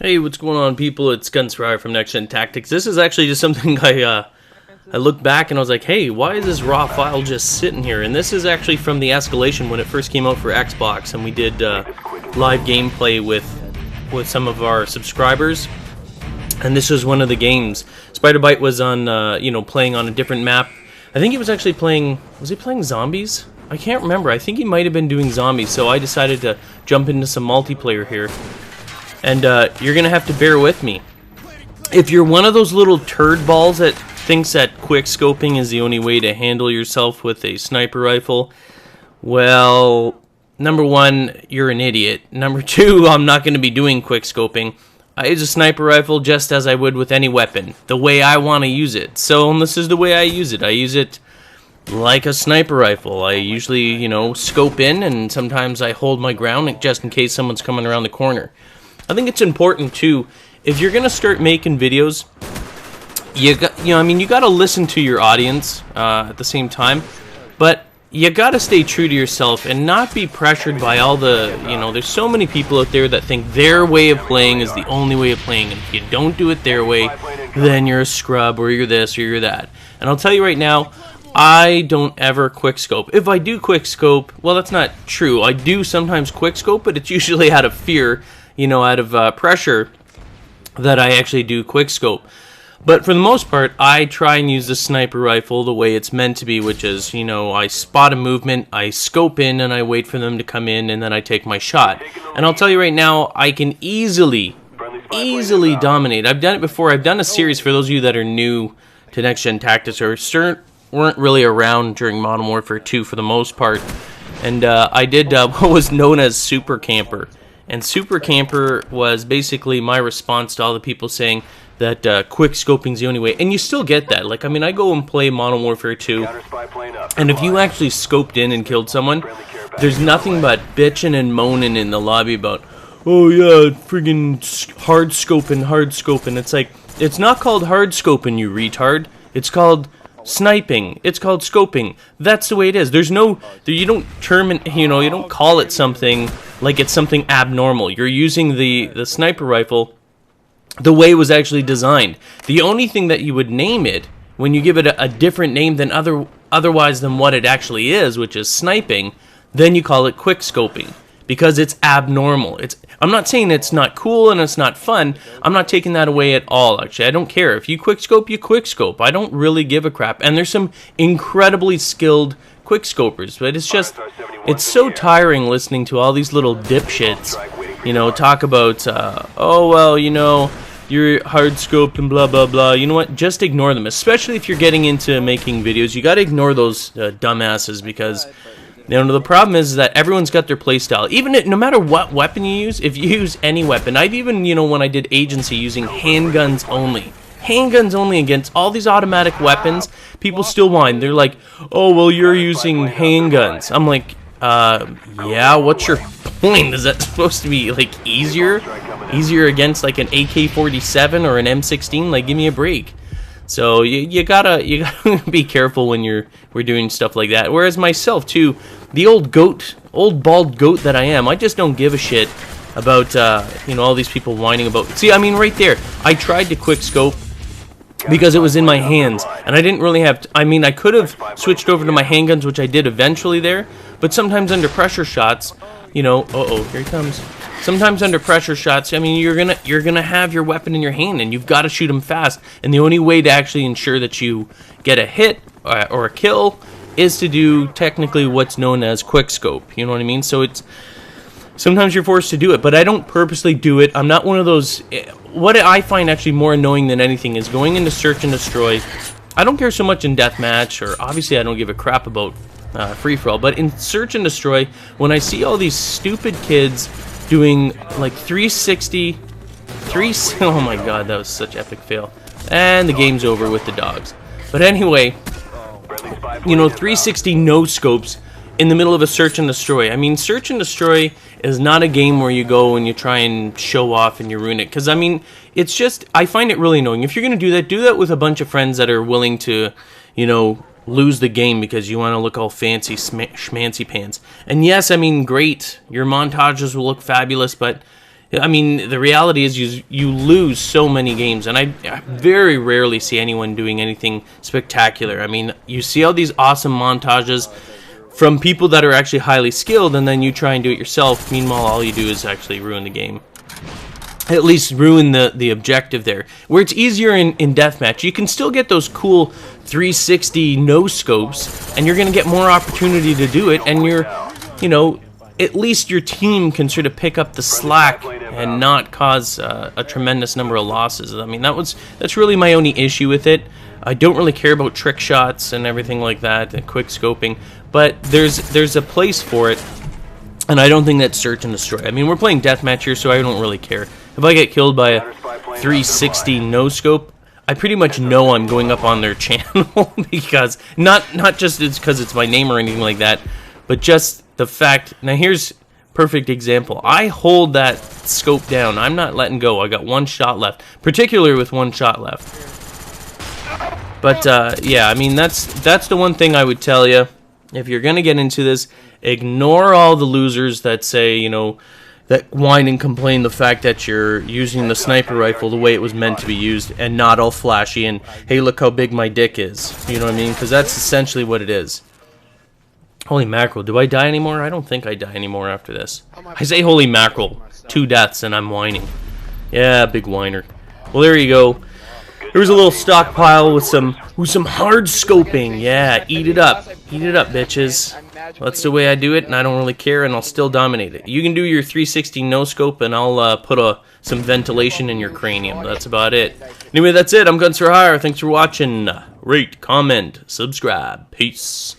Hey, what's going on, people? It's Gunsfire from NextGenTactics. This is actually just something I looked back and I was like, hey, why is this raw file just sitting here? And this is actually from the Escalation when it first came out for Xbox, and we did live gameplay with some of our subscribers. And this was one of the games. Spider-Bite was on, playing on a different map. I think he was actually playing. Was he playing zombies? I can't remember. I think he might have been doing zombies. So I decided to jump into some multiplayer here. And you're going to have to bear with me. If you're one of those little turd balls that thinks that quickscoping is the only way to handle yourself with a sniper rifle, well, number one, you're an idiot. Number two, I'm not going to be doing quickscoping. I use a sniper rifle just as I would with any weapon, the way I want to use it. So this is the way I use it. I use it like a sniper rifle. I usually, scope in, and sometimes I hold my ground just in case someone's coming around the corner. I think it's important too, if you're gonna start making videos, you got to listen to your audience at the same time, but you got to stay true to yourself and not be pressured by all the, there's so many people out there that think their way of playing is the only way of playing, and if you don't do it their way, then you're a scrub, or you're this, or you're that. And I'll tell you right now, I don't ever quickscope. If I do quickscope, well, that's not true. I do sometimes quickscope, but it's usually out of fear, out of pressure, that I actually do quickscope. But for the most part, I try and use the sniper rifle the way it's meant to be, which is, I spot a movement, I scope in, and I wait for them to come in, and then I take my shot. And I'll tell you right now, I can easily dominate. I've done it before. I've done a series, for those of you that are new to NextGenTactics, or weren't really around during Modern Warfare 2 for the most part. And I did what was known as Super Camper. And Super Camper was basically my response to all the people saying that quick scoping is the only way. And you still get that. Like, I go and play Modern Warfare 2, and if you actually scoped in and killed someone, there's nothing but bitching and moaning in the lobby about, oh yeah, friggin' hard scoping. It's like, it's not called hard scoping, you retard. It's called sniping. It's called scoping. That's the way it is. There's no, you don't you don't call it something like it's something abnormal. You're using the sniper rifle the way it was actually designed. The only thing that you would name it, when you give it a different name than otherwise than what it actually is, which is sniping, then you call it quick scoping, because it's abnormal. I'm not saying it's not cool and it's not fun. I'm not taking that away at all, actually. I don't care. If you quickscope, you quickscope. I don't really give a crap. And there's some incredibly skilled quickscopers, but it's so tiring listening to all these little dipshits, talk about, you're hard scoped and blah, blah, blah. You know what? Just ignore them, especially if you're getting into making videos. You got to ignore those dumbasses, because the problem is that everyone's got their playstyle. Even no matter what weapon you use, if you use any weapon, I've even, when I did agency, using handguns only against all these automatic weapons, people still whine. They're like, oh, well, you're using handguns. I'm like, yeah, what's your point? Is that supposed to be, like, easier against, like, an AK-47 or an M16? Like, give me a break. So you gotta be careful when we're doing stuff like that. Whereas myself too, the old bald goat that I am, I just don't give a shit about all these people whining about. See, right there, I tried to quick scope because it was in my hands, and I didn't really have. I could have switched over to my handguns, which I did eventually there. But sometimes under pressure shots, uh-oh, here he comes. Sometimes under pressure shots, you're gonna have your weapon in your hand, and you've got to shoot them fast. And the only way to actually ensure that you get a hit or a kill is to do technically what's known as quick scope. You know what I mean? So sometimes you're forced to do it, but I don't purposely do it. I'm not one of those. What I find actually more annoying than anything is going into search and destroy. I don't care so much in deathmatch, or obviously I don't give a crap about free-for-all, but in search and destroy, when I see all these stupid kids doing like 360, oh my god, that was such epic fail, and the game's over with the dogs. But anyway, 360 no scopes in the middle of a search and destroy. Search and destroy is not a game where you go and you try and show off and you ruin it, because it's just, I find it really annoying. If you're going to do that with a bunch of friends that are willing to, lose the game because you want to look all fancy schmancy pants. And yes, great, your montages will look fabulous, but I mean, the reality is you lose so many games, and I very rarely see anyone doing anything spectacular. I mean, you see all these awesome montages from people that are actually highly skilled, and then you try and do it yourself. Meanwhile, all you do is actually ruin the game. At least ruin the objective there. Where it's easier in deathmatch, you can still get those cool 360 no-scopes, and you're going to get more opportunity to do it, and you're, you know, at least your team can sort of pick up the slack and not cause a tremendous number of losses. I mean, that's really my only issue with it. I don't really care about trick shots and everything like that, and quick scoping, but there's a place for it, and I don't think that's search and destroy. I mean, we're playing deathmatch here, so I don't really care. If I get killed by a 360 no-scope, I pretty much know I'm going up on their channel, because not just because it's my name or anything like that, but just the fact. Now here's perfect example. I hold that scope down. I'm not letting go. I got one shot left, particularly with one shot left. But yeah, I mean, that's the one thing I would tell you. If you're gonna get into this, ignore all the losers that say, you know, that whine and complain the fact that you're using the sniper rifle the way it was meant to be used, and not all flashy and, hey, look how big my dick is. You know what I mean? Because that's essentially what it is. Holy mackerel, do I die anymore? I don't think I die anymore after this. I say holy mackerel, 2 deaths, and I'm whining. Yeah, big whiner. Well, there you go. There's a little stockpile with some hard scoping. Yeah, eat it up, bitches. That's the way I do it, and I don't really care, and I'll still dominate it. You can do your 360 no scope, and I'll put some ventilation in your cranium. That's about it. Anyway, that's it. I'm Guns for Hire. Thanks for watching. Rate, comment, subscribe. Peace.